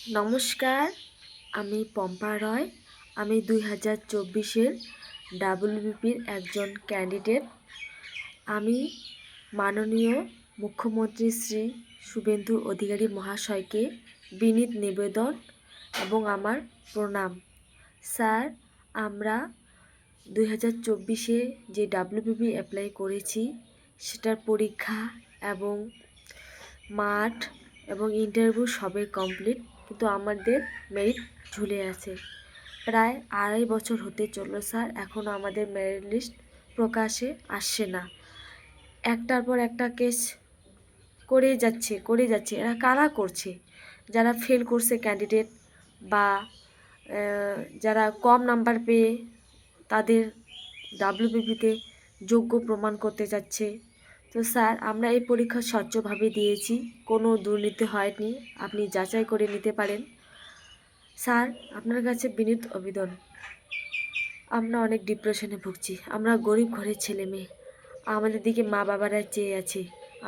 নমস্কার, আমি পম্পা রয়। আমি 2024-এর ডাব্লিউবিপির একজন ক্যান্ডিডেট। আমি মাননীয় মুখ্যমন্ত্রী শ্রী শুভেন্দু অধিকারী মহাশয়কে বিনীত নিবেদন এবং আমার প্রণাম। স্যার, আমরা 2024-এ যে ডাব্লিউবিপি অ্যাপ্লাই করেছি সেটার পরীক্ষা এবং মাঠ এবং ইন্টারভিউ সবই কমপ্লিট, কিন্তু আমাদের মেরিট ঝুলে আছে। প্রায় 2.5 বছর হতে চলল স্যার, এখনও আমাদের মেরিট লিস্ট প্রকাশে আসছে না। একটার পর একটা কেস করেই যাচ্ছে। এরা কারা করছে? যারা ফেল করছে ক্যান্ডিডেট বা যারা কম নাম্বার পেয়ে তাদের ডাব্লিউবিপিতে যোগ্য প্রমাণ করতে যাচ্ছে। তো স্যার, আমরা এই পরীক্ষা স্বচ্ছভাবে দিয়েছি, কোনো দুর্নীতি হয়নি, আপনি যাচাই করে নিতে পারেন। স্যার, আপনার কাছে বিনীত আবেদন, আমরা অনেক ডিপ্রেশনে ভুগছি। আমরা গরিব ঘরের ছেলে মেয়ে, আমাদের দিকে মা বাবারা চেয়ে আছে,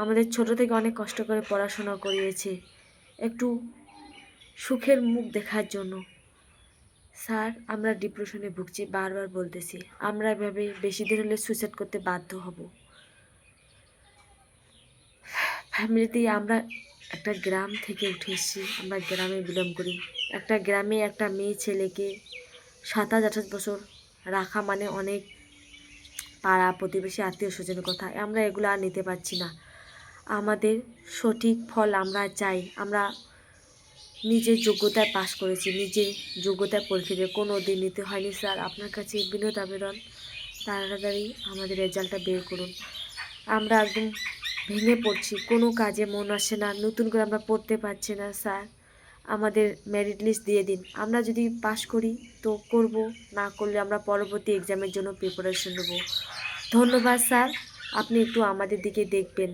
আমাদের ছোট থেকে অনেক কষ্ট করে পড়াশোনা করিয়েছে একটু সুখের মুখ দেখার জন্য। স্যার, আমরা ডিপ্রেশনে ভুগছি, বারবার বলতেছি। আমরা এভাবে বেশি দিন হলে সুইসাইড করতে বাধ্য হব। ফ্যামিলিতে আমরা একটা গ্রাম থেকে উঠে এসেছি, আমরা গ্রামে বিলং করি। একটা গ্রামে একটা মেয়ে ছেলেকে 27-28 বছর রাখা মানে অনেক পাড়া প্রতিবেশী আত্মীয় স্বজনের কথা। আমরা এগুলো আর নিতে পারছি না। আমাদের সঠিক ফল আমরা চাই। আমরা নিজের যোগ্যতায় পাশ করেছি, নিজের যোগ্যতায় পরীক্ষা দিয়ে কোনো দিন নিতে হয়নি। স্যার, আপনার কাছে বিনীত আবেদন, তাড়াতাড়ি আমাদের রেজাল্টটা বের করুন। আমরা একদম ভেঙে পড়ছি, কোনো কাজে মন আসে না, নতুন করে আমরা পড়তে পারছি না। স্যার, আমাদের মেরিট লিস্ট দিয়ে দিন। আমরা যদি পাশ করি তো করব, না করলে আমরা পরবর্তী এক্সামের জন্য প্রিপারেশন নেব। ধন্যবাদ স্যার, আপনি একটু আমাদের দিকে দেখবেন।